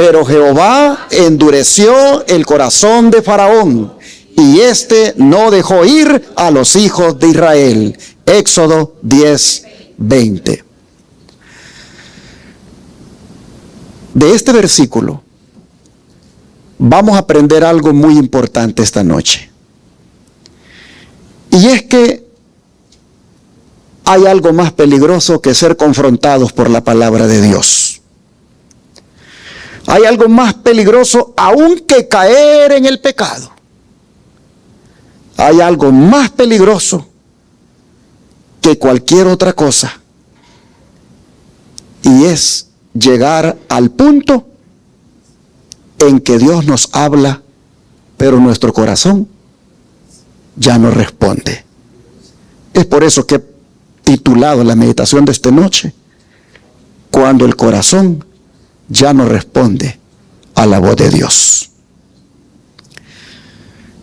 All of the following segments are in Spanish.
Pero Jehová endureció el corazón de Faraón, y éste no dejó ir a los hijos de Israel. Éxodo 10:20. De este versículo vamos a aprender algo muy importante esta noche. Y es que hay algo más peligroso que ser confrontados por la palabra de Dios. Hay algo más peligroso aún que caer en el pecado. Hay algo más peligroso que cualquier otra cosa. Y es llegar al punto en que Dios nos habla, pero nuestro corazón ya no responde. Es por eso que he titulado la meditación de esta noche, cuando el corazón ya no responde a la voz de Dios.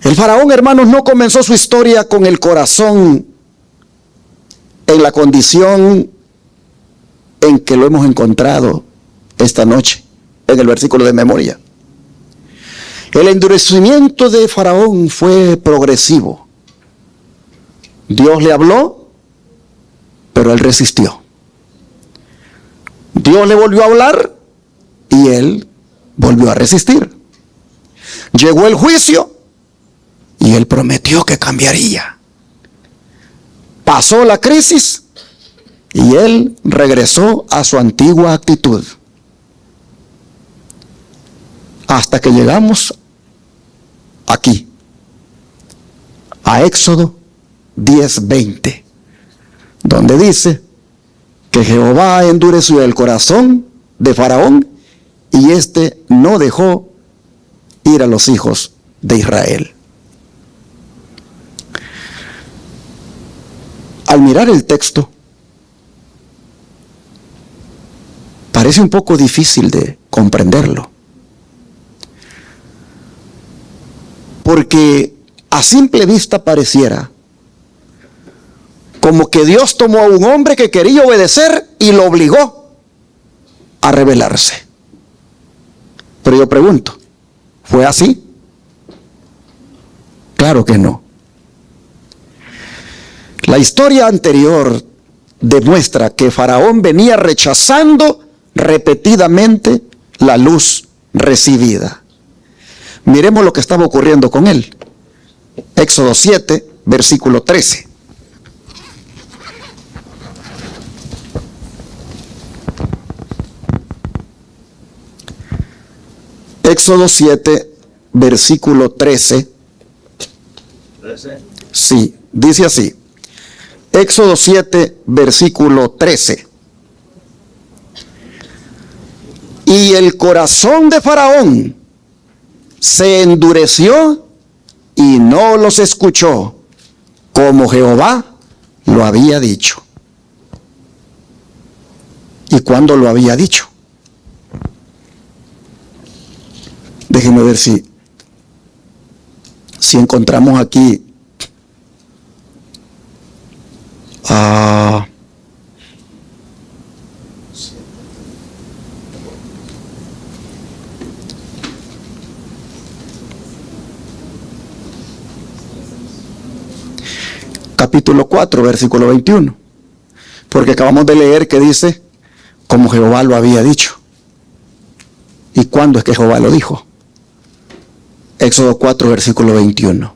El faraón, hermanos, no comenzó su historia con el corazón en la condición en que lo hemos encontrado esta noche, en el versículo de memoria. El endurecimiento de Faraón fue progresivo. Dios le habló, pero él resistió. Dios le volvió a hablar y él volvió a resistir. Llegó el juicio y él prometió que cambiaría. Pasó la crisis y él regresó a su antigua actitud. Hasta que llegamos aquí, a Éxodo 10:20, donde dice que Jehová endureció el corazón de Faraón y éste no dejó ir a los hijos de Israel. Al mirar el texto, parece un poco difícil de comprenderlo, porque a simple vista pareciera como que Dios tomó a un hombre que quería obedecer y lo obligó a rebelarse. Pero yo pregunto, ¿fue así? Claro que no. La historia anterior demuestra que Faraón venía rechazando repetidamente la luz recibida. Miremos lo que estaba ocurriendo con él. Éxodo 7, versículo 13. Éxodo 7, versículo 13. Sí, dice así. Éxodo 7, versículo 13. Y el corazón de Faraón se endureció y no los escuchó, como Jehová lo había dicho. ¿Y cuándo lo había dicho? Déjenme ver si encontramos aquí capítulo 4, versículo 21, porque acabamos de leer que dice, como Jehová lo había dicho. ¿Y cuándo es que Jehová lo dijo? Éxodo 4, versículo 21.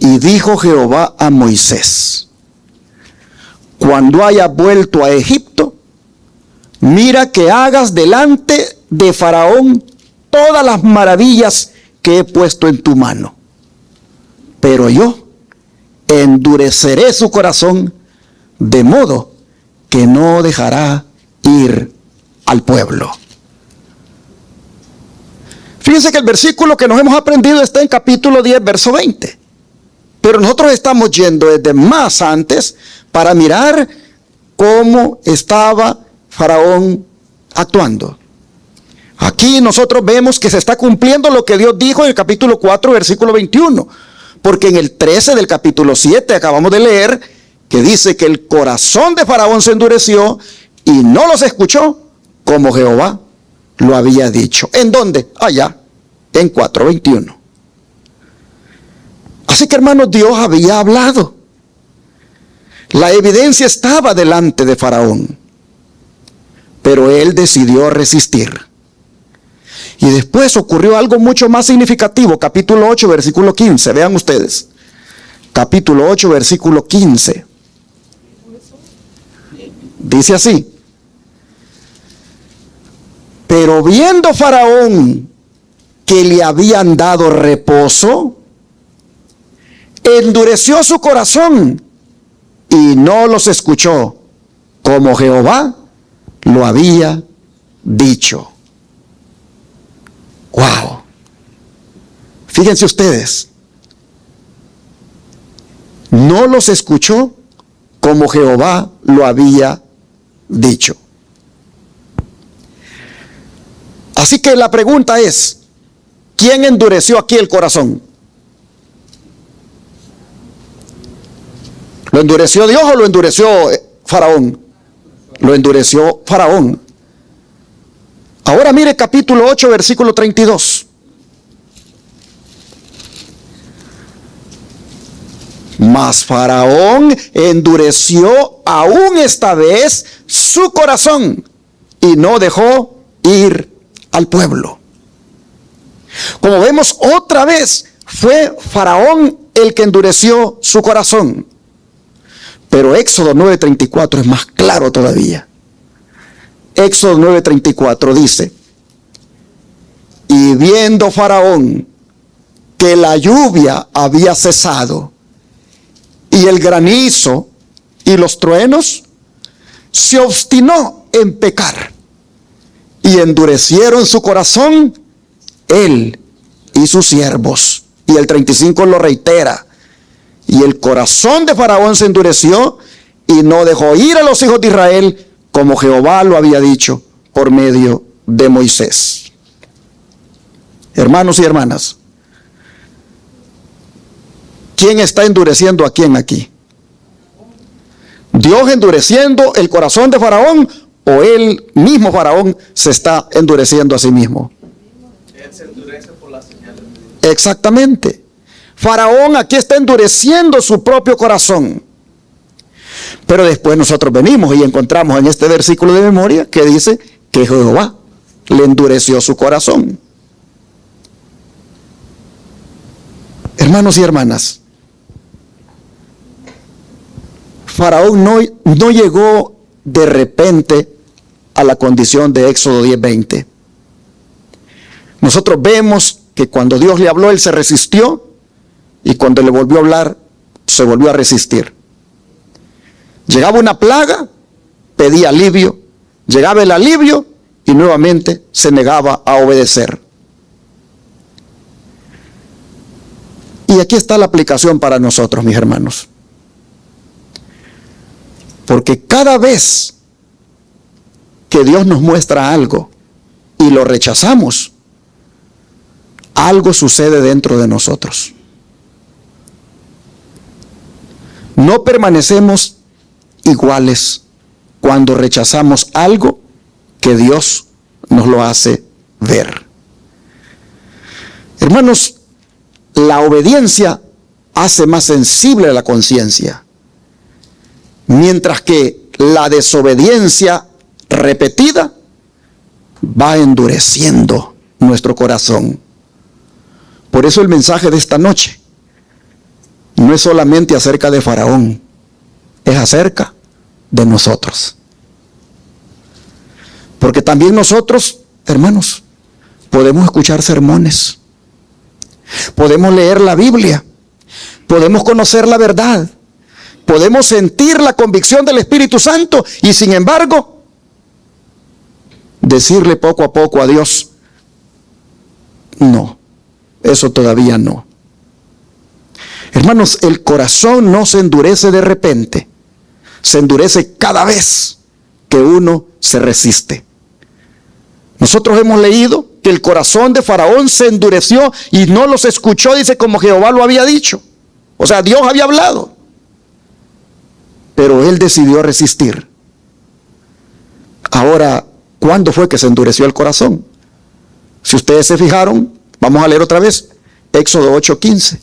Y dijo Jehová a Moisés, cuando hayas vuelto a Egipto, mira que hagas delante de Faraón todas las maravillas que he puesto en tu mano. Pero yo endureceré su corazón, de modo que no dejará ir al pueblo. Fíjense que el versículo que nos hemos aprendido está en capítulo 10, verso 20. Pero nosotros estamos yendo desde más antes para mirar cómo estaba Faraón actuando. Aquí nosotros vemos que se está cumpliendo lo que Dios dijo en el capítulo 4, versículo 21. Porque en el 13 del capítulo 7 acabamos de leer que dice que el corazón de Faraón se endureció y no los escuchó, como Jehová lo había dicho. ¿En dónde? Allá, en 4:21. Así que, hermanos, Dios había hablado. La evidencia estaba delante de Faraón, pero él decidió resistir. Y después ocurrió algo mucho más significativo. Capítulo 8, versículo 15. Vean ustedes. Capítulo 8, versículo 15. Dice así: pero viendo Faraón que le habían dado reposo, endureció su corazón y no los escuchó, como Jehová lo había dicho. ¡Wow! Fíjense ustedes. No los escuchó como Jehová lo había dicho. Así que la pregunta es, ¿quién endureció aquí el corazón? ¿Lo endureció Dios o lo endureció Faraón? Lo endureció Faraón. Ahora mire capítulo 8, versículo 32. Mas Faraón endureció aún esta vez su corazón y no dejó ir al pueblo. Como vemos, otra vez fue Faraón el que endureció su corazón. Pero Éxodo 9:34 es más claro todavía. Éxodo 9:34 dice: y viendo Faraón que la lluvia había cesado, y el granizo y los truenos, se obstinó en pecar, y endurecieron su corazón él y sus siervos. Y el 35 lo reitera: y el corazón de Faraón se endureció y no dejó ir a los hijos de Israel, como Jehová lo había dicho por medio de Moisés. Hermanos y hermanas, ¿quién está endureciendo a quién aquí? ¿Dios endureciendo el corazón de Faraón o él mismo, Faraón, se está endureciendo a sí mismo? Él se endurece por la señal de Dios. Exactamente. Faraón aquí está endureciendo su propio corazón. Pero después nosotros venimos y encontramos en este versículo de memoria que dice que Jehová le endureció su corazón. Hermanos y hermanas, Faraón no llegó de repente a la condición de Éxodo 10:20. Nosotros vemos que cuando Dios le habló, él se resistió, y cuando le volvió a hablar, se volvió a resistir. Llegaba una plaga, pedía alivio, llegaba el alivio y nuevamente se negaba a obedecer. Y aquí está la aplicación para nosotros, mis hermanos. Porque cada vez que Dios nos muestra algo y lo rechazamos, algo sucede dentro de nosotros. No permanecemos iguales cuando rechazamos algo que Dios nos lo hace ver. Hermanos, la obediencia hace más sensible a la conciencia, mientras que la desobediencia repetida va endureciendo nuestro corazón. Por eso el mensaje de esta noche no es solamente acerca de Faraón, es acerca de nosotros. Porque también nosotros, hermanos, podemos escuchar sermones, podemos leer la Biblia, podemos conocer la verdad, podemos sentir la convicción del Espíritu Santo y sin embargo decirle poco a poco a Dios: no, eso todavía no. Hermanos, el corazón no se endurece de repente, se endurece cada vez que uno se resiste. Nosotros hemos leído que el corazón de Faraón se endureció y no los escuchó, dice, como Jehová lo había dicho. O sea, Dios había hablado, pero él decidió resistir. Ahora, ¿cuándo fue que se endureció el corazón? Si ustedes se fijaron, vamos a leer otra vez, Éxodo 8:15.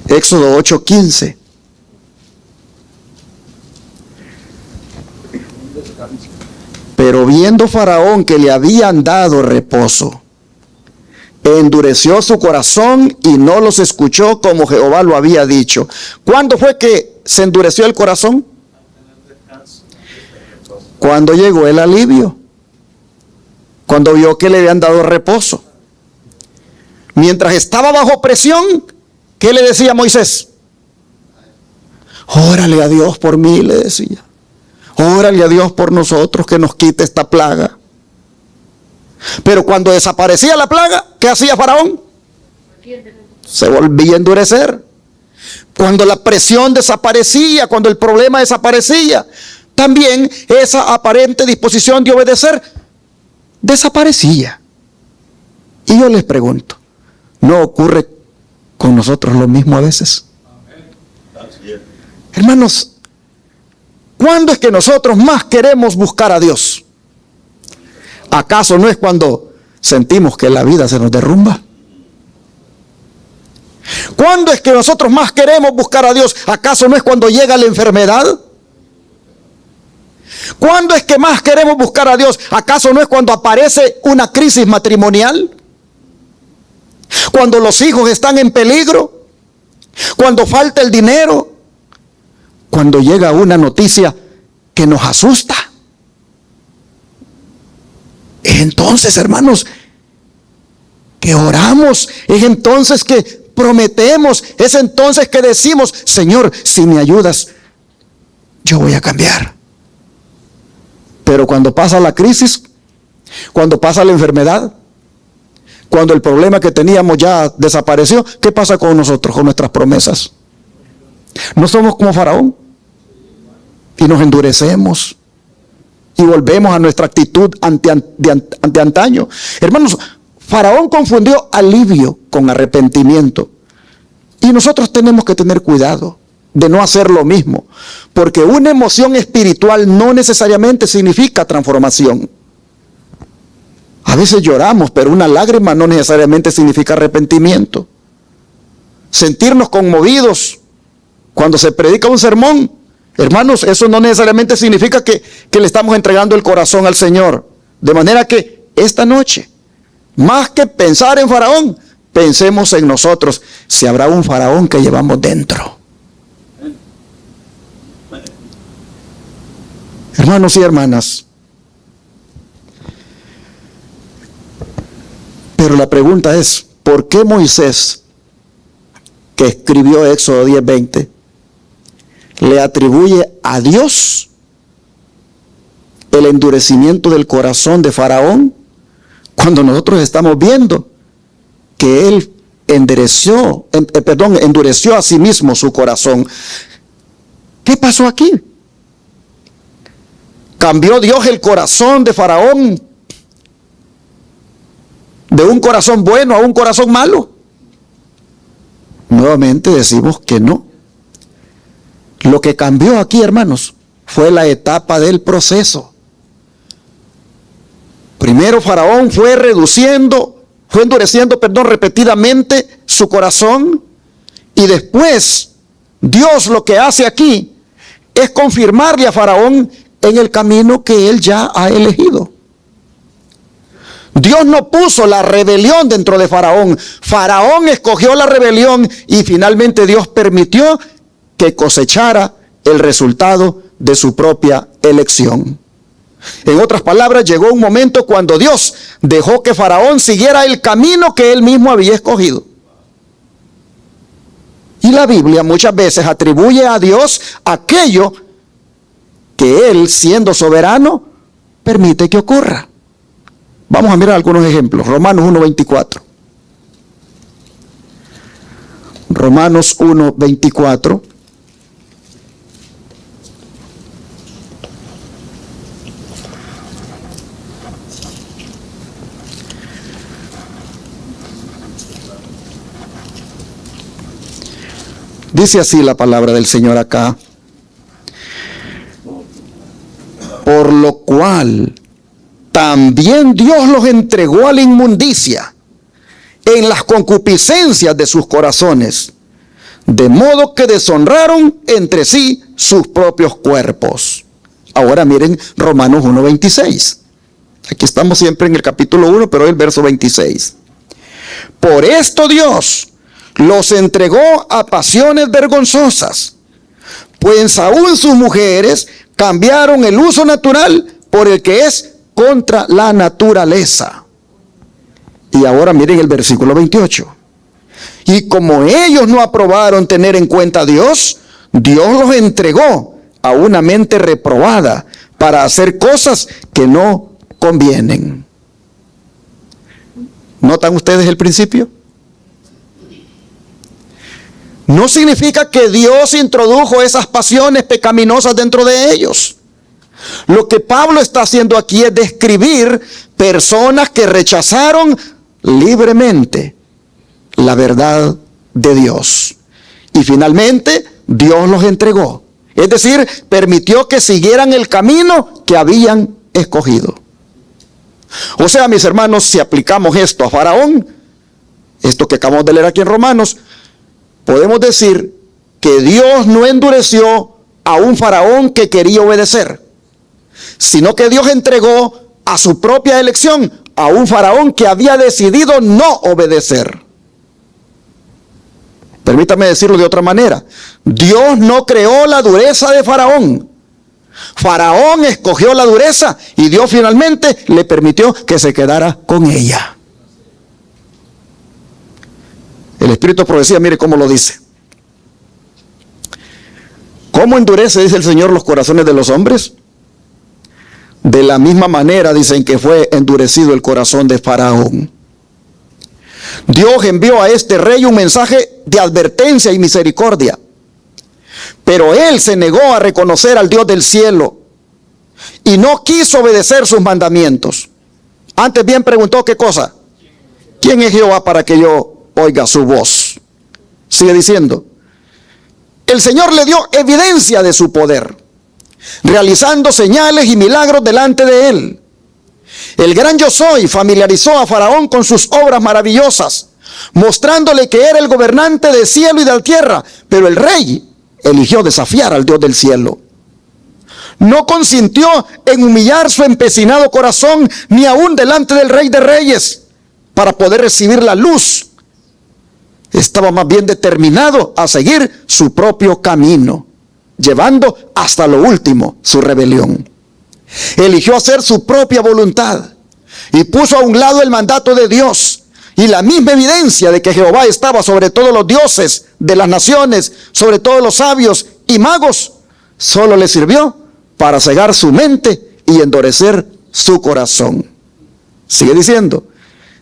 Éxodo 8:15. Pero viendo Faraón que le habían dado reposo, endureció su corazón y no los escuchó como Jehová lo había dicho. ¿Cuándo fue que se endureció el corazón? Cuando llegó el alivio. Cuando vio que le habían dado reposo. Mientras estaba bajo presión, ¿qué le decía a Moisés? Órale a Dios por mí, le decía. Órale a Dios por nosotros, que nos quite esta plaga. Pero cuando desaparecía la plaga, ¿qué hacía Faraón? Se volvía a endurecer. Cuando la presión desaparecía, cuando el problema desaparecía, también esa aparente disposición de obedecer desaparecía. Y yo les pregunto, ¿no ocurre con nosotros lo mismo a veces? Hermanos, ¿cuándo es que nosotros más queremos buscar a Dios? ¿Acaso no es cuando sentimos que la vida se nos derrumba? ¿Cuándo es que nosotros más queremos buscar a Dios? ¿Acaso no es cuando llega la enfermedad? ¿Cuándo es que más queremos buscar a Dios? ¿Acaso no es cuando aparece una crisis matrimonial? ¿Cuando los hijos están en peligro? ¿Cuando falta el dinero? ¿Cuando llega una noticia que nos asusta? Es entonces, hermanos, que oramos. Es entonces que prometemos. Es entonces que decimos, Señor, si me ayudas, yo voy a cambiar. Pero cuando pasa la crisis, cuando pasa la enfermedad, cuando el problema que teníamos ya desapareció, ¿qué pasa con nosotros, con nuestras promesas? ¿No somos como Faraón? Y nos endurecemos y volvemos a nuestra actitud ante antaño. Hermanos, Faraón confundió alivio con arrepentimiento. Y nosotros tenemos que tener cuidado de no hacer lo mismo, porque una emoción espiritual no necesariamente significa transformación. A veces lloramos, pero una lágrima no necesariamente significa arrepentimiento. Sentirnos conmovidos cuando se predica un sermón, hermanos, eso no necesariamente significa que le estamos entregando el corazón al Señor. De manera que esta noche, más que pensar en Faraón, pensemos en nosotros, si habrá un Faraón que llevamos dentro. Hermanos y hermanas, pero la pregunta es, ¿por qué Moisés, que escribió Éxodo 10:20, le atribuye a Dios el endurecimiento del corazón de Faraón, cuando nosotros estamos viendo que él endureció a sí mismo su corazón? ¿Qué pasó aquí? ¿Cambió Dios el corazón de Faraón de un corazón bueno a un corazón malo? Nuevamente decimos que no. Lo que cambió aquí, hermanos, fue la etapa del proceso. Primero Faraón fue endureciendo repetidamente su corazón, y después Dios lo que hace aquí es confirmarle a Faraón en el camino que él ya ha elegido. Dios no puso la rebelión dentro de Faraón. Faraón escogió la rebelión y finalmente Dios permitió que cosechara el resultado de su propia elección. En otras palabras, llegó un momento cuando Dios dejó que Faraón siguiera el camino que él mismo había escogido. Y la Biblia muchas veces atribuye a Dios aquello que él, siendo soberano, permite que ocurra. Vamos a mirar algunos ejemplos. Romanos 1:24. Romanos 1:24. Dice así la palabra del Señor acá. Por lo cual, también Dios los entregó a la inmundicia en las concupiscencias de sus corazones, de modo que deshonraron entre sí sus propios cuerpos. Ahora miren Romanos 1:26. Aquí estamos siempre en el capítulo 1, pero el verso 26. Por esto Dios los entregó a pasiones vergonzosas, pues aún sus mujeres cambiaron el uso natural por el que es contra la naturaleza. Y ahora miren el versículo 28. Y como ellos no aprobaron tener en cuenta a Dios, Dios los entregó a una mente reprobada para hacer cosas que no convienen. ¿Notan ustedes el principio? No significa que Dios introdujo esas pasiones pecaminosas dentro de ellos. Lo que Pablo está haciendo aquí es describir personas que rechazaron libremente la verdad de Dios. Y finalmente Dios los entregó. Es decir, permitió que siguieran el camino que habían escogido. O sea, mis hermanos, si aplicamos esto a Faraón, esto que acabamos de leer aquí en Romanos, podemos decir que Dios no endureció a un Faraón que quería obedecer, sino que Dios entregó a su propia elección a un Faraón que había decidido no obedecer. Permítame decirlo de otra manera. Dios no creó la dureza de Faraón. Faraón escogió la dureza y Dios finalmente le permitió que se quedara con ella. El Espíritu de Profecía, mire cómo lo dice. ¿Cómo endurece, dice el Señor, los corazones de los hombres? De la misma manera dicen que fue endurecido el corazón de Faraón. Dios envió a este rey un mensaje de advertencia y misericordia, pero él se negó a reconocer al Dios del cielo y no quiso obedecer sus mandamientos. Antes bien preguntó, ¿qué cosa? ¿Quién es Jehová para que yo oiga su voz? Sigue diciendo, el Señor le dio evidencia de su poder, realizando señales y milagros delante de él. El gran yo soy familiarizó a Faraón con sus obras maravillosas, mostrándole que era el gobernante del cielo y de la tierra, pero el rey eligió desafiar al Dios del cielo. No consintió en humillar su empecinado corazón, ni aún delante del Rey de Reyes, para poder recibir la luz. Estaba más bien determinado a seguir su propio camino, llevando hasta lo último su rebelión. Eligió hacer su propia voluntad y puso a un lado el mandato de Dios y la misma evidencia de que Jehová estaba sobre todos los dioses de las naciones, sobre todos los sabios y magos. Solo le sirvió para cegar su mente y endurecer su corazón. Sigue diciendo,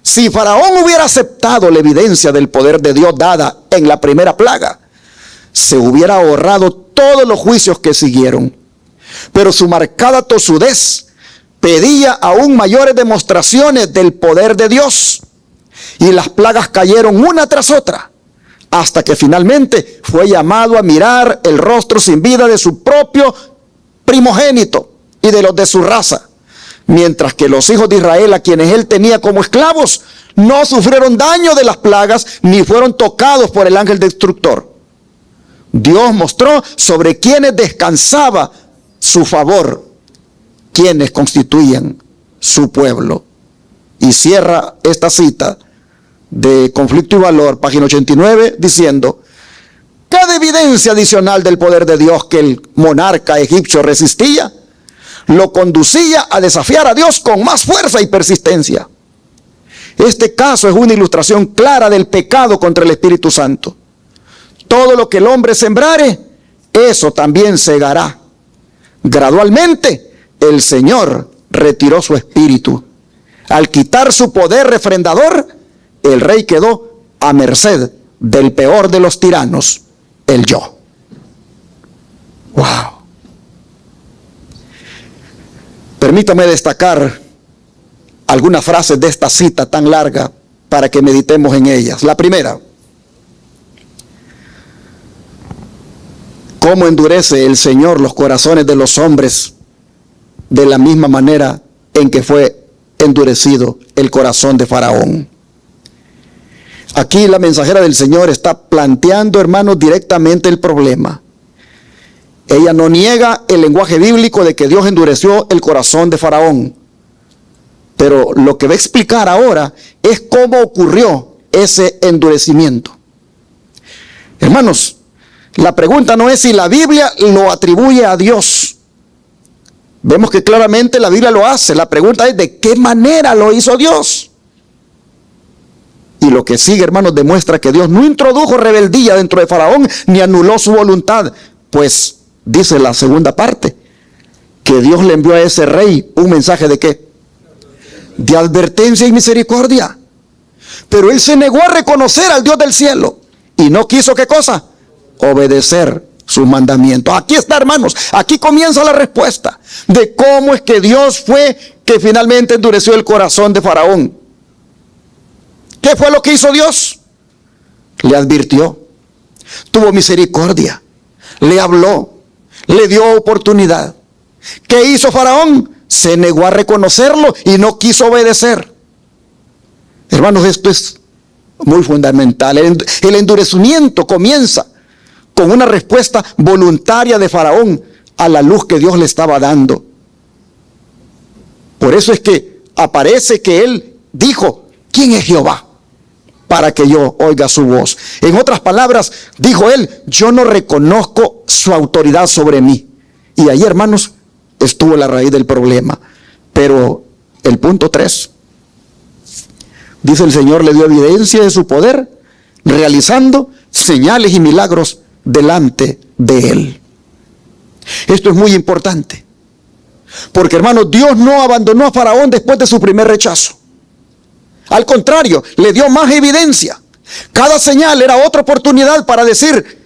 si Faraón hubiera aceptado la evidencia del poder de Dios dada en la primera plaga, se hubiera ahorrado todos los juicios que siguieron. Pero su marcada tosudez pedía aún mayores demostraciones del poder de Dios. Y las plagas cayeron una tras otra, hasta que finalmente fue llamado a mirar el rostro sin vida de su propio primogénito y de los de su raza. Mientras que los hijos de Israel, a quienes él tenía como esclavos, no sufrieron daño de las plagas, ni fueron tocados por el ángel destructor. Dios mostró sobre quienes descansaba su favor, quienes constituían su pueblo. Y cierra esta cita de Conflicto y Valor, página 89, diciendo, cada evidencia adicional del poder de Dios que el monarca egipcio resistía, lo conducía a desafiar a Dios con más fuerza y persistencia. Este caso es una ilustración clara del pecado contra el Espíritu Santo. Todo lo que el hombre sembrare, eso también segará. Gradualmente, el Señor retiró su espíritu. Al quitar su poder refrendador, el rey quedó a merced del peor de los tiranos, el yo. ¡Wow! Permítame destacar algunas frases de esta cita tan larga para que meditemos en ellas. La primera, ¿cómo endurece el Señor los corazones de los hombres de la misma manera en que fue endurecido el corazón de Faraón. Aquí la mensajera del Señor está planteando, hermanos, directamente el problema. Ella no niega el lenguaje bíblico de que Dios endureció el corazón de Faraón. Pero lo que va a explicar ahora es cómo ocurrió ese endurecimiento. Hermanos, la pregunta no es si la Biblia lo atribuye a Dios. Vemos que claramente la Biblia lo hace. La pregunta es de qué manera lo hizo Dios. Y lo que sigue, hermanos, demuestra que Dios no introdujo rebeldía dentro de Faraón ni anuló su voluntad. Pues dice la segunda parte, que Dios le envió a ese rey un mensaje de ¿qué? De advertencia y misericordia. Pero él se negó a reconocer al Dios del cielo y no quiso ¿qué cosa? Obedecer sus mandamientos. Aquí está, hermanos, aquí comienza la respuesta de cómo es que Dios fue que finalmente endureció el corazón de Faraón. ¿Qué fue lo que hizo Dios? Le advirtió, tuvo misericordia, le habló, le dio oportunidad. ¿Qué hizo Faraón? Se negó a reconocerlo y no quiso obedecer. Hermanos, esto es muy fundamental. El endurecimiento comienza con una respuesta voluntaria de Faraón a la luz que Dios le estaba dando. Por eso es que aparece que él dijo, ¿quién es Jehová para que yo oiga su voz? En otras palabras, dijo él, yo no reconozco su autoridad sobre mí. Y ahí, hermanos, estuvo la raíz del problema. Pero el punto 3, dice el Señor le dio evidencia de su poder, realizando señales y milagros delante de él. Esto es muy importante, porque, hermanos, Dios no abandonó a Faraón después de su primer rechazo. Al contrario, le dio más evidencia. Cada señal era otra oportunidad para decir,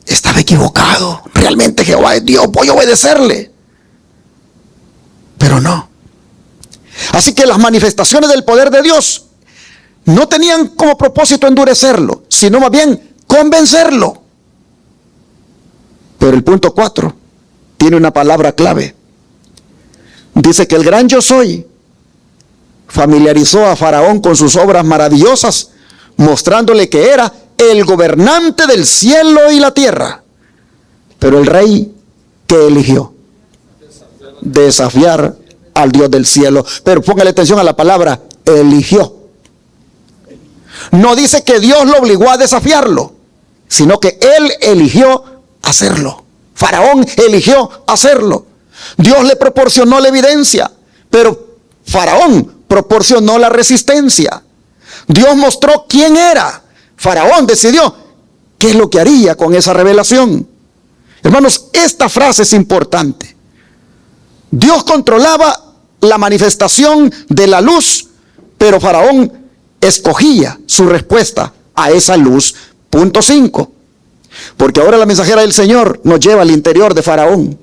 estaba equivocado, realmente Jehová es Dios, voy a obedecerle. Pero no. Así que las manifestaciones del poder de Dios no tenían como propósito endurecerlo, sino más bien convencerlo. Pero el punto 4 tiene una palabra clave. Dice que el gran yo soy familiarizó a Faraón con sus obras maravillosas, mostrándole que era el gobernante del cielo y la tierra. Pero el rey, ¿qué eligió? Desafiar al Dios del cielo. Pero póngale atención a la palabra eligió. No dice que Dios lo obligó a desafiarlo, sino que él eligió hacerlo. Faraón eligió hacerlo. Dios le proporcionó la evidencia, pero Faraón proporcionó la resistencia. Dios mostró quién era. Faraón decidió qué es lo que haría con esa revelación. Hermanos, esta frase es importante. Dios controlaba la manifestación de la luz, pero Faraón escogía su respuesta a esa luz. Punto 5. Porque ahora la mensajera del Señor nos lleva al interior de Faraón.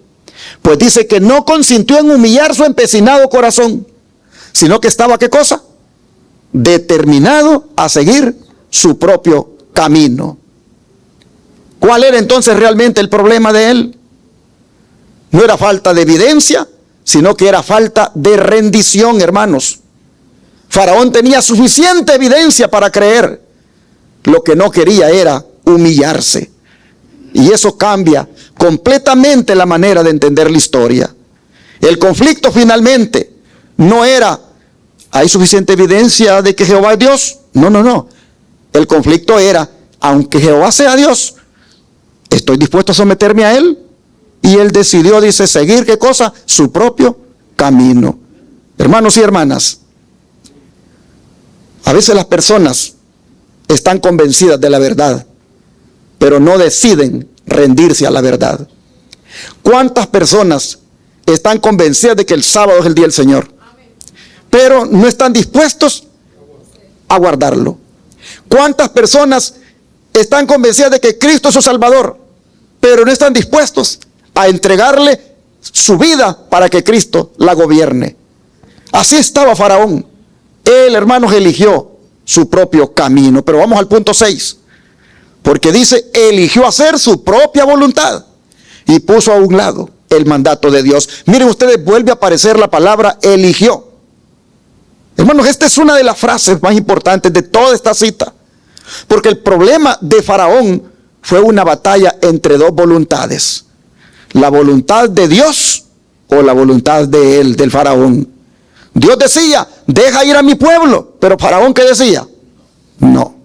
Pues dice que no consintió en humillar su empecinado corazón, sino que estaba, ¿qué cosa? Determinado a seguir su propio camino. ¿Cuál era entonces realmente el problema de él? No era falta de evidencia, sino que era falta de rendición, hermanos. Faraón tenía suficiente evidencia para creer. Lo que no quería era humillarse. Y eso cambia completamente la manera de entender la historia. El conflicto finalmente no era, ¿hay suficiente evidencia de que Jehová es Dios? No. El conflicto era, aunque Jehová sea Dios, ¿estoy dispuesto a someterme a Él? Y él decidió, dice, seguir, ¿qué cosa? Su propio camino. Hermanos y hermanas, a veces las personas están convencidas de la verdad, pero no deciden rendirse a la verdad. ¿Cuántas personas están convencidas de que el sábado es el día del Señor, pero no están dispuestos a guardarlo? ¿Cuántas personas están convencidas de que Cristo es su Salvador, pero no están dispuestos a entregarle su vida para que Cristo la gobierne? Así estaba Faraón. Él, hermanos, eligió su propio camino. Pero vamos al punto 6. Porque dice, eligió hacer su propia voluntad y puso a un lado el mandato de Dios. Miren ustedes, vuelve a aparecer la palabra eligió. Hermanos, esta es una de las frases más importantes de toda esta cita. Porque el problema de Faraón fue una batalla entre dos voluntades. La voluntad de Dios o la voluntad de él, del Faraón. Dios decía, deja ir a mi pueblo. Pero Faraón, ¿qué decía? No.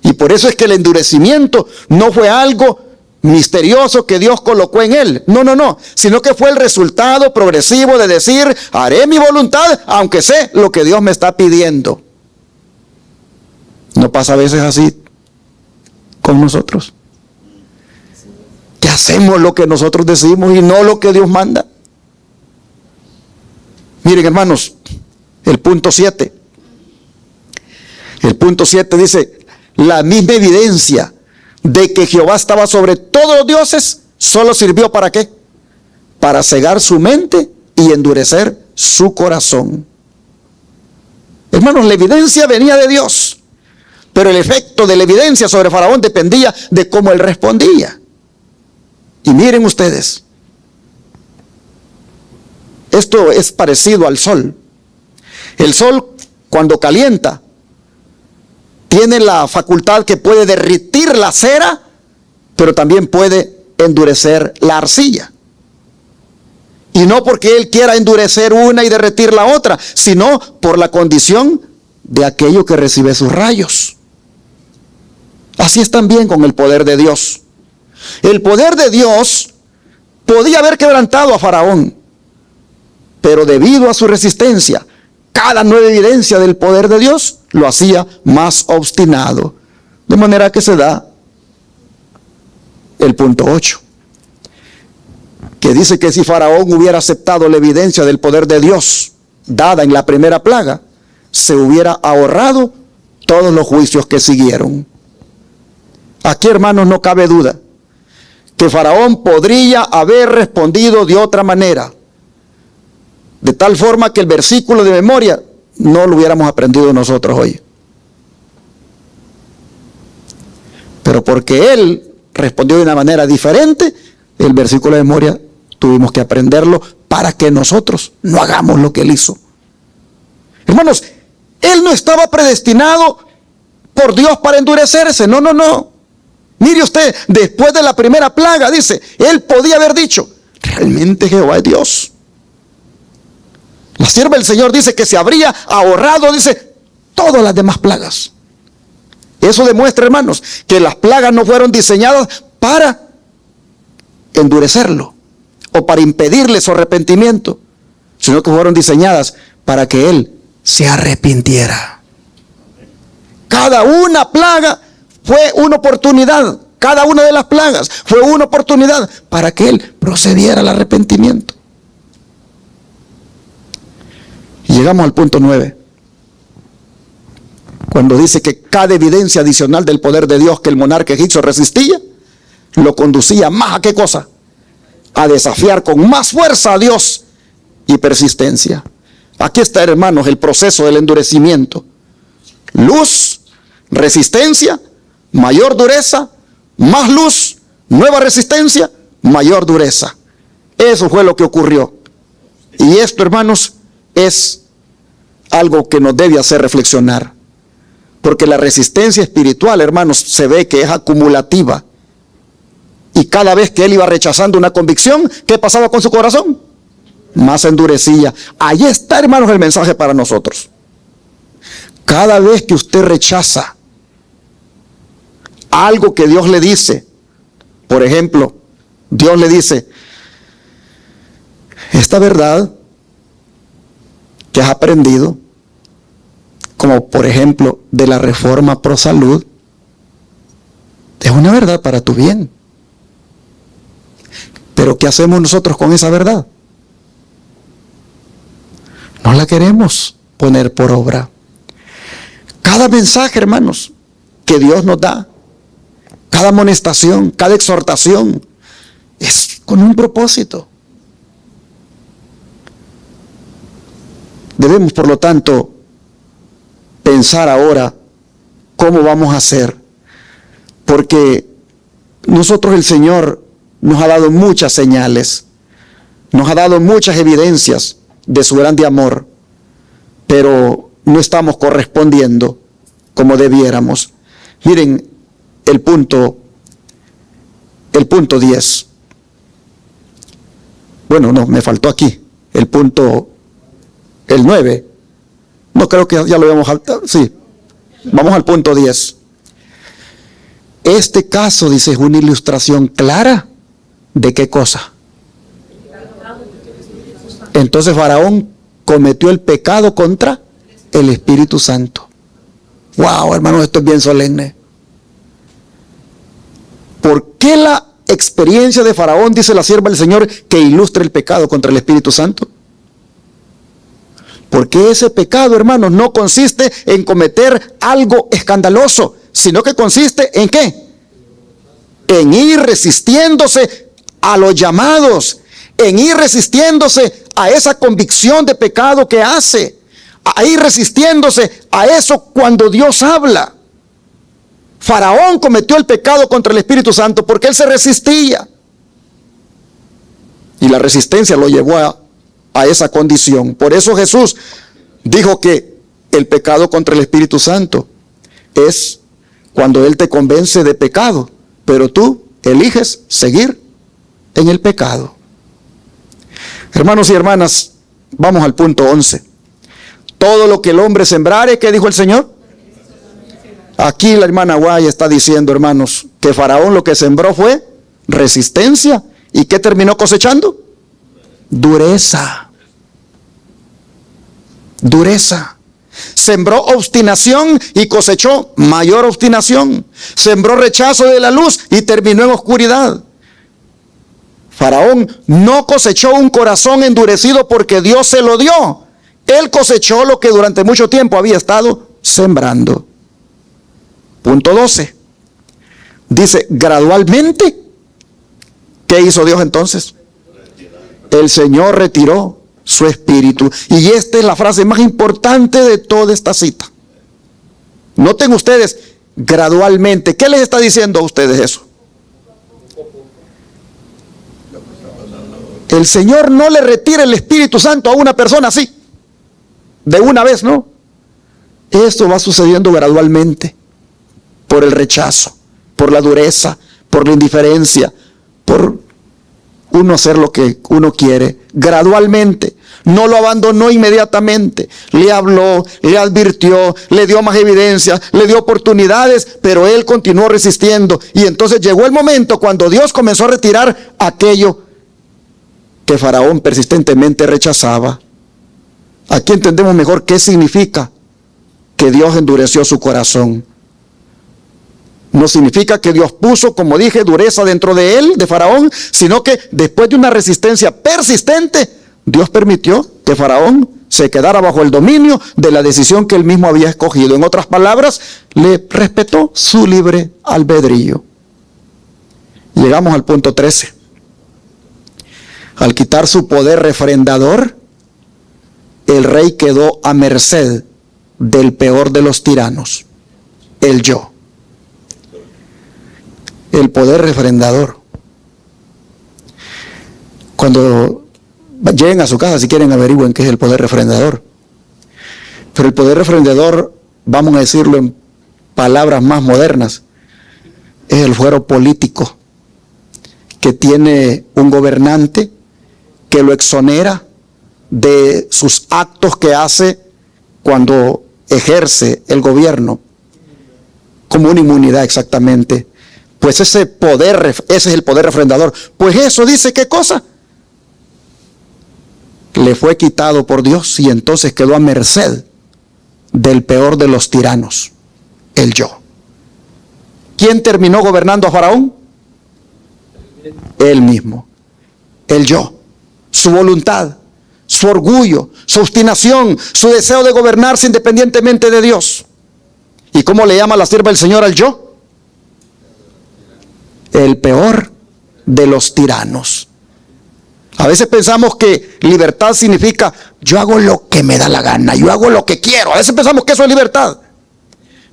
Y por eso es que el endurecimiento no fue algo misterioso que Dios colocó en él. No, no, no. Sino que fue el resultado progresivo de decir, haré mi voluntad, aunque sé lo que Dios me está pidiendo. ¿No pasa a veces así con nosotros? Que hacemos lo que nosotros decimos y no lo que Dios manda. Miren, hermanos, el punto 7. El punto 7 dice, la misma evidencia de que Jehová estaba sobre todos los dioses, solo sirvió ¿para qué? Para cegar su mente y endurecer su corazón. Hermanos, la evidencia venía de Dios, pero el efecto de la evidencia sobre Faraón dependía de cómo él respondía. Y miren ustedes, esto es parecido al sol. El sol, cuando calienta, tiene la facultad que puede derretir la cera, pero también puede endurecer la arcilla. Y no porque él quiera endurecer una y derretir la otra, sino por la condición de aquello que recibe sus rayos. Así es también con el poder de Dios. El poder de Dios podía haber quebrantado a Faraón, pero debido a su resistencia, cada nueva evidencia del poder de Dios lo hacía más obstinado. De manera que se da el punto 8, que dice que si Faraón hubiera aceptado la evidencia del poder de Dios dada en la primera plaga, se hubiera ahorrado todos los juicios que siguieron. Aquí, hermanos, no cabe duda que Faraón podría haber respondido de otra manera, de tal forma que el versículo de memoria no lo hubiéramos aprendido nosotros hoy. Pero porque él respondió de una manera diferente, el versículo de memoria tuvimos que aprenderlo para que nosotros no hagamos lo que él hizo. Hermanos, él no estaba predestinado por Dios para endurecerse. No, no, no. Mire usted, después de la primera plaga, dice, él podía haber dicho, realmente Jehová es Dios. La sierva del Señor dice que se habría ahorrado, dice, todas las demás plagas. Eso demuestra, hermanos, que las plagas no fueron diseñadas para endurecerlo o para impedirle su arrepentimiento, sino que fueron diseñadas para que él se arrepintiera. Cada una plaga fue una oportunidad. Cada una de las plagas fue una oportunidad para que él procediera al arrepentimiento. Y llegamos al punto 9, cuando dice que cada evidencia adicional del poder de Dios que el monarca egipcio resistía, lo conducía más a ¿qué cosa? A desafiar con más fuerza a Dios y persistencia. Aquí está, hermanos, el proceso del endurecimiento. Luz, resistencia, mayor dureza, más luz, nueva resistencia, mayor dureza. Eso fue lo que ocurrió. Y esto, hermanos, es algo que nos debe hacer reflexionar. Porque la resistencia espiritual, hermanos, se ve que es acumulativa. Y cada vez que él iba rechazando una convicción, ¿qué pasaba con su corazón? Más endurecía. Ahí está, hermanos, el mensaje para nosotros. Cada vez que usted rechaza algo que Dios le dice, por ejemplo, Dios le dice, esta verdad que has aprendido, como por ejemplo de la reforma pro salud, es una verdad para tu bien. Pero ¿qué hacemos nosotros con esa verdad? No la queremos poner por obra. Cada mensaje, hermanos, que Dios nos da, cada amonestación, cada exhortación, es con un propósito. Debemos, por lo tanto, pensar ahora cómo vamos a hacer, porque nosotros, el Señor nos ha dado muchas señales, nos ha dado muchas evidencias de su grande amor, pero no estamos correspondiendo como debiéramos. Miren el punto 10. Bueno, no, me faltó aquí el 9. No, creo que ya lo habíamos saltado. Sí, vamos al punto 10. Este caso, dice, es una ilustración clara de qué cosa. Entonces Faraón cometió el pecado contra el Espíritu Santo. Wow, hermanos, esto es bien solemne. ¿Por qué la experiencia de Faraón, dice la sierva del Señor, que ilustra el pecado contra el Espíritu Santo? Porque ese pecado, hermanos, no consiste en cometer algo escandaloso, sino que consiste en ¿qué? En ir resistiéndose a los llamados, en ir resistiéndose a esa convicción de pecado que hace, a ir resistiéndose a eso cuando Dios habla. Faraón cometió el pecado contra el Espíritu Santo porque él se resistía. Y la resistencia lo llevó a esa condición. Por eso Jesús dijo que el pecado contra el Espíritu Santo es cuando Él te convence de pecado, pero tú eliges seguir en el pecado. Hermanos y hermanas, vamos al punto 11. Todo lo que el hombre sembrare, ¿qué dijo el Señor? Aquí la hermana Guay está diciendo, hermanos, que Faraón lo que sembró fue resistencia. ¿Y qué terminó cosechando? Dureza. Dureza. Sembró obstinación y cosechó mayor obstinación. Sembró rechazo de la luz y terminó en oscuridad. Faraón no cosechó un corazón endurecido porque Dios se lo dio. Él cosechó lo que durante mucho tiempo había estado sembrando. Punto 12. Dice, gradualmente, ¿qué hizo Dios entonces? El Señor retiró su espíritu. Y esta es la frase más importante de toda esta cita. Noten ustedes, gradualmente. ¿Qué les está diciendo a ustedes eso? El Señor no le retira el Espíritu Santo a una persona así, de una vez, ¿no? Esto va sucediendo gradualmente, por el rechazo, por la dureza, por la indiferencia, por uno hacer lo que uno quiere, gradualmente. No lo abandonó inmediatamente, le habló, le advirtió, le dio más evidencia, le dio oportunidades, pero él continuó resistiendo. Y entonces llegó el momento cuando Dios comenzó a retirar aquello que Faraón persistentemente rechazaba. Aquí entendemos mejor qué significa que Dios endureció su corazón. No significa que Dios puso, como dije, dureza dentro de él, de Faraón, sino que después de una resistencia persistente, Dios permitió que Faraón se quedara bajo el dominio de la decisión que él mismo había escogido. En otras palabras, le respetó su libre albedrío. Llegamos al punto 13. Al quitar su poder refrendador, el rey quedó a merced del peor de los tiranos, el yo. El poder refrendador. Cuando lleguen a su casa, si quieren, averigüen qué es el poder refrendador. Pero el poder refrendador, vamos a decirlo en palabras más modernas, es el fuero político que tiene un gobernante que lo exonera de sus actos que hace cuando ejerce el gobierno, como una inmunidad exactamente. Pues ese es el poder refrendador. Pues eso dice, ¿qué cosa? Le fue quitado por Dios y entonces quedó a merced del peor de los tiranos, el yo. ¿Quién terminó gobernando a Faraón? Él mismo, el yo, su voluntad, su orgullo, su obstinación, su deseo de gobernarse independientemente de Dios. ¿Y cómo le llama la sierva del Señor al yo? El peor de los tiranos. A veces pensamos que libertad significa yo hago lo que me da la gana, yo hago lo que quiero. A veces pensamos que eso es libertad.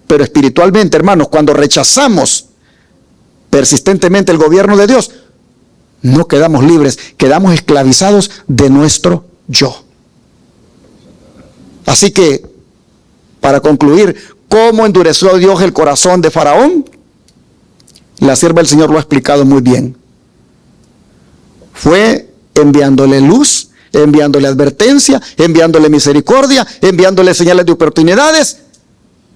Pero espiritualmente, hermanos, cuando rechazamos persistentemente el gobierno de Dios, no quedamos libres, quedamos esclavizados de nuestro yo. Así que, para concluir, ¿cómo endureció Dios el corazón de Faraón? La sierva del Señor lo ha explicado muy bien. Fue enviándole luz, enviándole advertencia, enviándole misericordia, enviándole señales de oportunidades,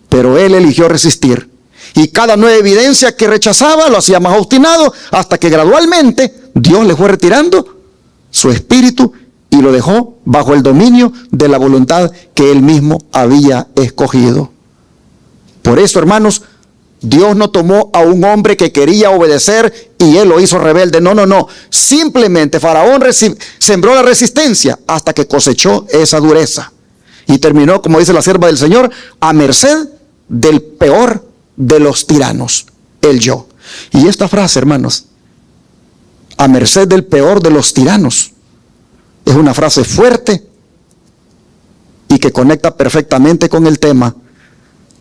pero él eligió resistir. Y cada nueva evidencia que rechazaba lo hacía más obstinado, hasta que gradualmente Dios le fue retirando su espíritu y lo dejó bajo el dominio de la voluntad que él mismo había escogido. Por eso, hermanos, Dios no tomó a un hombre que quería obedecer y él lo hizo rebelde. No, no, no. Simplemente Faraón sembró la resistencia hasta que cosechó esa dureza. Y terminó, como dice la sierva del Señor, a merced del peor de los tiranos, el yo. Y esta frase, hermanos, a merced del peor de los tiranos, es una frase fuerte y que conecta perfectamente con el tema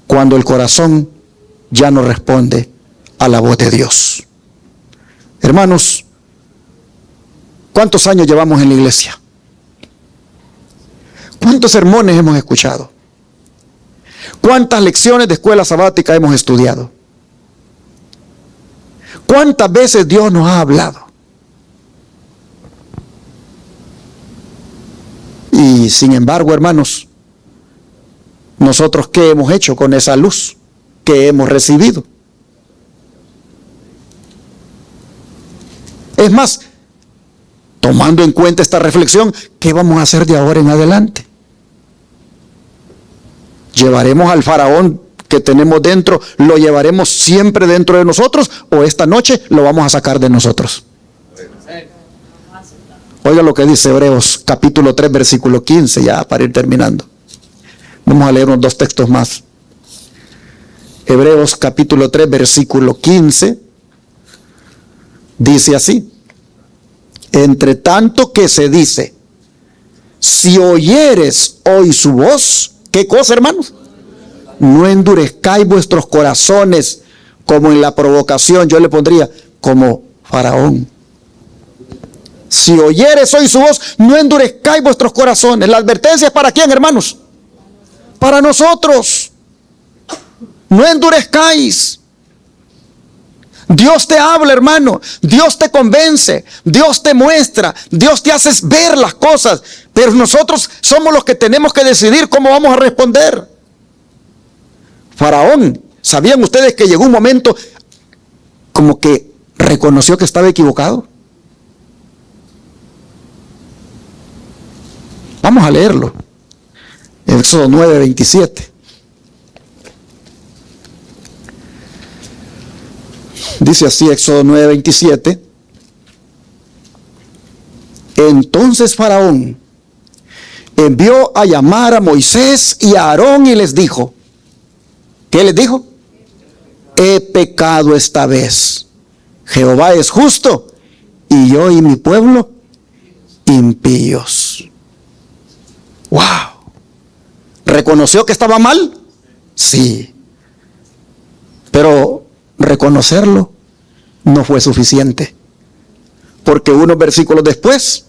cuando el corazón ya no responde a la voz de Dios. Hermanos, ¿cuántos años llevamos en la iglesia? ¿Cuántos sermones hemos escuchado? ¿Cuántas lecciones de escuela sabática hemos estudiado? ¿Cuántas veces Dios nos ha hablado? Y sin embargo, hermanos, ¿nosotros qué hemos hecho con esa luz que hemos recibido? Es más, tomando en cuenta esta reflexión, ¿qué vamos a hacer de ahora en adelante? ¿Llevaremos al Faraón que tenemos dentro, lo llevaremos siempre dentro de nosotros, o esta noche lo vamos a sacar de nosotros? Oiga lo que dice Hebreos capítulo 3 versículo 15, ya para ir terminando. Vamos a leer unos 2 textos más. Hebreos capítulo 3 versículo 15 dice así: entre tanto que se dice, si oyeres hoy su voz, ¿qué cosa, hermanos? No endurezcáis vuestros corazones como en la provocación. Yo le pondría como Faraón. Si oyeres hoy su voz, no endurezcáis vuestros corazones. La advertencia es ¿para quién, hermanos? Para nosotros. No endurezcáis. Dios te habla, hermano. Dios te convence. Dios te muestra. Dios te hace ver las cosas. Pero nosotros somos los que tenemos que decidir cómo vamos a responder. Faraón, ¿sabían ustedes que llegó un momento como que reconoció que estaba equivocado? Vamos a leerlo. Éxodo 9, 27. Dice así, Éxodo 9, 27. Entonces Faraón envió a llamar a Moisés y a Aarón y les dijo, ¿qué les dijo? He pecado esta vez. Jehová es justo y yo y mi pueblo impíos. ¡Wow! ¿Reconoció que estaba mal? Sí. Pero reconocerlo no fue suficiente. Porque unos versículos después,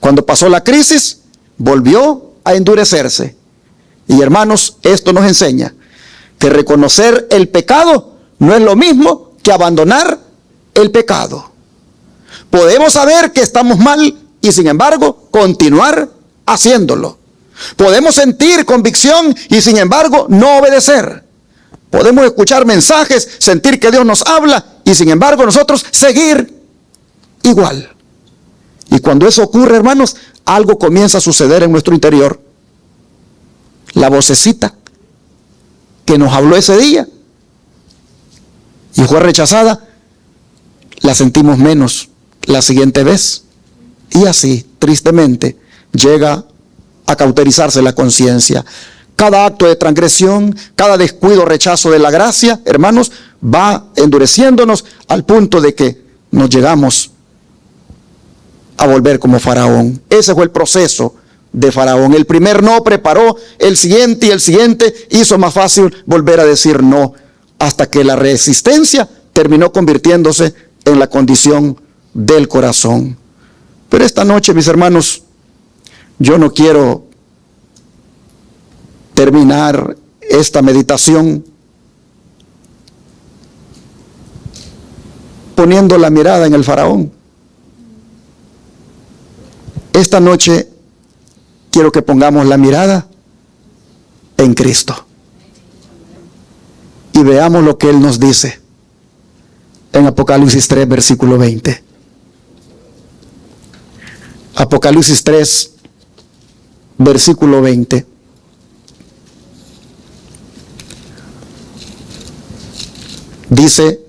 cuando pasó la crisis, volvió a endurecerse. Y hermanos, esto nos enseña que reconocer el pecado no es lo mismo que abandonar el pecado. Podemos saber que estamos mal y sin embargo continuar haciéndolo. Podemos sentir convicción y sin embargo no obedecer. Podemos escuchar mensajes, sentir que Dios nos habla y sin embargo nosotros seguir igual. Y cuando eso ocurre, hermanos, algo comienza a suceder en nuestro interior. La vocecita que nos habló ese día y fue rechazada, la sentimos menos la siguiente vez. Y así, tristemente, llega a cauterizarse la conciencia. Cada acto de transgresión, cada descuido, rechazo de la gracia, hermanos, va endureciéndonos al punto de que nos llegamos a volver como Faraón. Ese fue el proceso de Faraón. El primer no preparó el siguiente y el siguiente hizo más fácil volver a decir no, hasta que la resistencia terminó convirtiéndose en la condición del corazón. Pero esta noche, mis hermanos, yo no quiero terminar esta meditación poniendo la mirada en el faraón. Esta noche quiero que pongamos la mirada en Cristo y veamos lo que Él nos dice en Apocalipsis 3, versículo 20. Apocalipsis 3, versículo 20. Dice: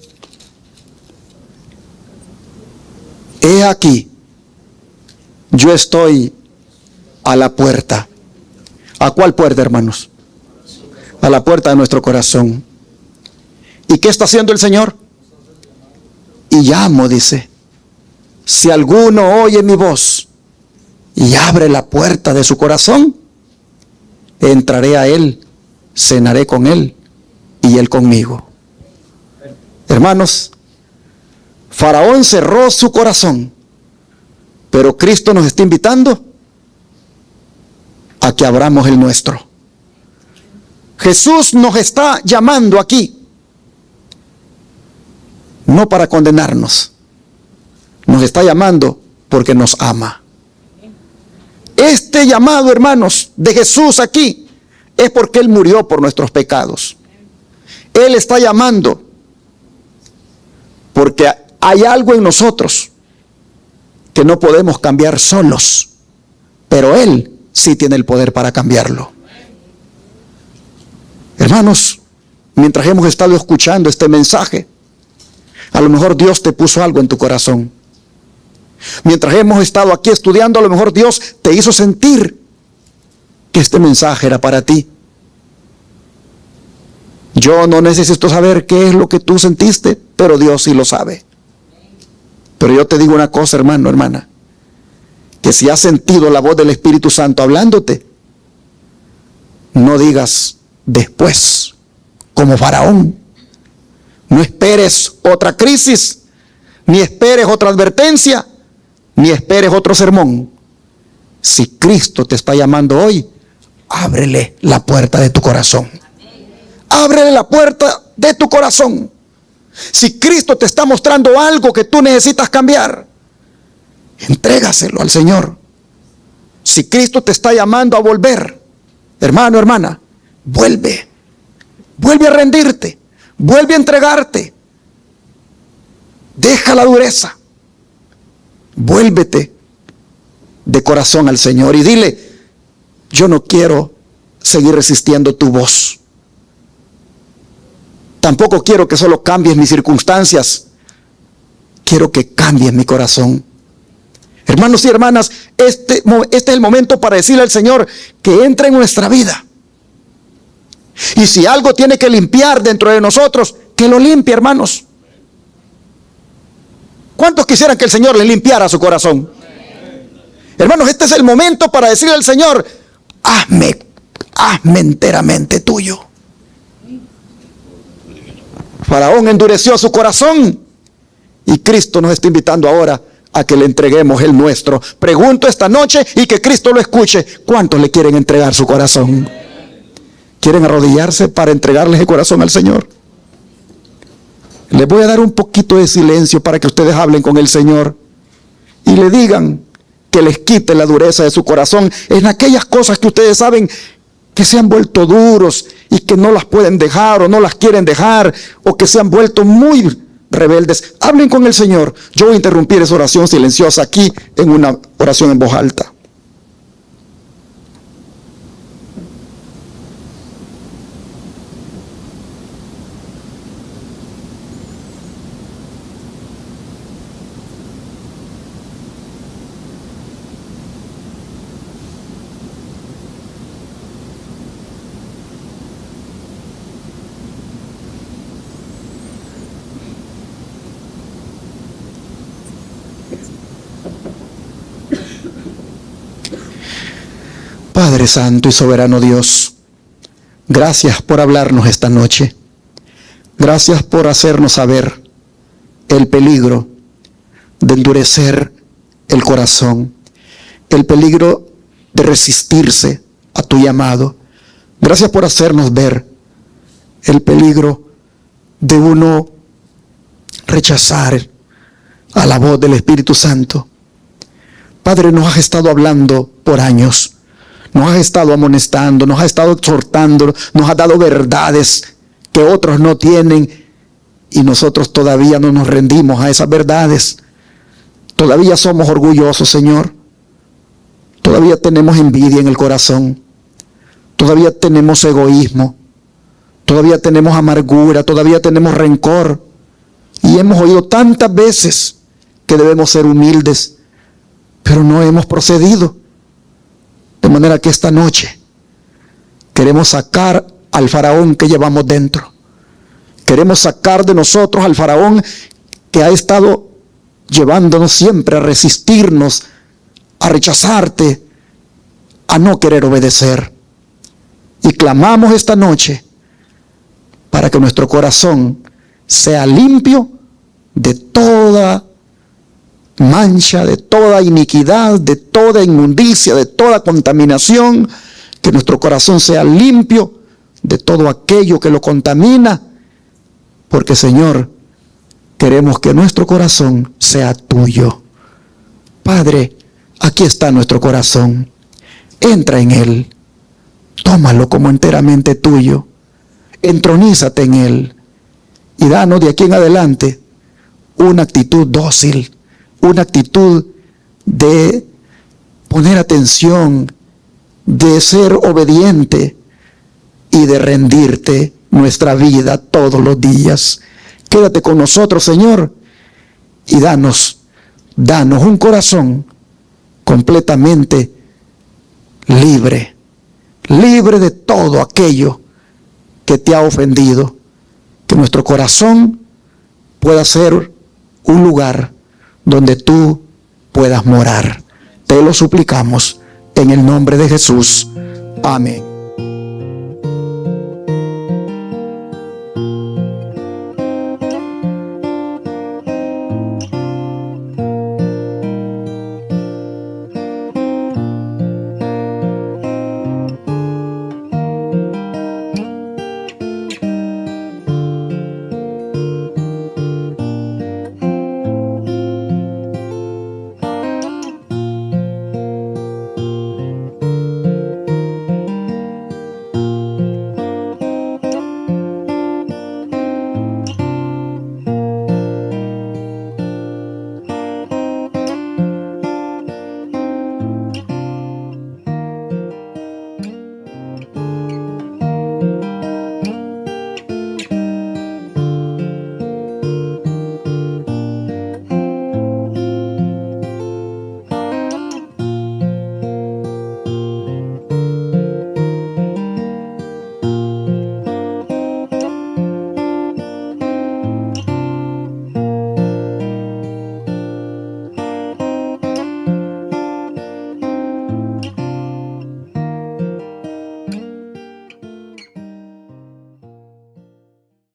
he aquí, yo estoy a la puerta. ¿A cuál puerta, hermanos? A la puerta de nuestro corazón. ¿Y qué está haciendo el Señor? Y llamo, dice: si alguno oye mi voz y abre la puerta de su corazón, entraré a él, cenaré con él y él conmigo. Hermanos, Faraón cerró su corazón, pero Cristo nos está invitando a que abramos el nuestro. Jesús nos está llamando aquí, no para condenarnos, nos está llamando porque nos ama. Este llamado, hermanos, de Jesús aquí es porque Él murió por nuestros pecados. Él está llamando porque hay algo en nosotros que no podemos cambiar solos, pero Él sí tiene el poder para cambiarlo. Hermanos, mientras hemos estado escuchando este mensaje, a lo mejor Dios te puso algo en tu corazón. Mientras hemos estado aquí estudiando, a lo mejor Dios te hizo sentir que este mensaje era para ti. Yo no necesito saber qué es lo que tú sentiste, pero Dios sí lo sabe. Pero yo te digo una cosa, hermano, hermana, que si has sentido la voz del Espíritu Santo hablándote, no digas después, como Faraón. No esperes otra crisis, ni esperes otra advertencia, ni esperes otro sermón. Si Cristo te está llamando hoy, ábrele la puerta de tu corazón. Ábrele la puerta de tu corazón. Si Cristo te está mostrando algo que tú necesitas cambiar, entrégaselo al Señor. Si Cristo te está llamando a volver, hermano, hermana, vuelve a rendirte, vuelve a entregarte, deja la dureza, vuélvete de corazón al Señor y dile: yo no quiero seguir resistiendo tu voz. Tampoco quiero que solo cambies mis circunstancias. Quiero que cambies mi corazón. Hermanos y hermanas, este es el momento para decirle al Señor que entre en nuestra vida. Y si algo tiene que limpiar dentro de nosotros, que lo limpie, hermanos. ¿Cuántos quisieran que el Señor les limpiara su corazón? Hermanos, este es el momento para decirle al Señor: hazme enteramente tuyo. Faraón endureció su corazón y Cristo nos está invitando ahora a que le entreguemos el nuestro. Pregunto esta noche y que Cristo lo escuche: ¿cuántos le quieren entregar su corazón? ¿Quieren arrodillarse para entregarles el corazón al Señor? Les voy a dar un poquito de silencio para que ustedes hablen con el Señor y le digan que les quite la dureza de su corazón en aquellas cosas que ustedes saben que se han vuelto duros y que no las pueden dejar o no las quieren dejar, o que se han vuelto muy rebeldes. Hablen con el Señor. Yo voy a interrumpir esa oración silenciosa aquí en una oración en voz alta. Padre Santo y Soberano Dios, gracias por hablarnos esta noche. Gracias por hacernos saber el peligro de endurecer el corazón, el peligro de resistirse a tu llamado. Gracias por hacernos ver el peligro de uno rechazar a la voz del Espíritu Santo. Padre, nos has estado hablando por años, nos has estado amonestando, nos has estado exhortando, nos has dado verdades que otros no tienen y nosotros todavía no nos rendimos a esas verdades. Todavía somos orgullosos, Señor. Todavía tenemos envidia en el corazón. Todavía tenemos egoísmo. Todavía tenemos amargura. Todavía tenemos rencor. Y hemos oído tantas veces que debemos ser humildes, pero no hemos procedido. De manera que esta noche queremos sacar al faraón que llevamos dentro. Queremos sacar de nosotros al faraón que ha estado llevándonos siempre a resistirnos, a rechazarte, a no querer obedecer. Y clamamos esta noche para que nuestro corazón sea limpio de toda mancha, de toda iniquidad, de toda inmundicia, de toda contaminación, que nuestro corazón sea limpio de todo aquello que lo contamina, porque Señor, queremos que nuestro corazón sea tuyo. Padre, aquí está nuestro corazón. Entra en él. Tómalo como enteramente tuyo. Entronízate en él. Y danos de aquí en adelante una actitud dócil, una actitud de poner atención, de ser obediente y de rendirte nuestra vida todos los días. Quédate con nosotros, Señor, y danos un corazón completamente libre de todo aquello que te ha ofendido. Que nuestro corazón pueda ser un lugar donde tú puedas morar. Te lo suplicamos en el nombre de Jesús. Amén.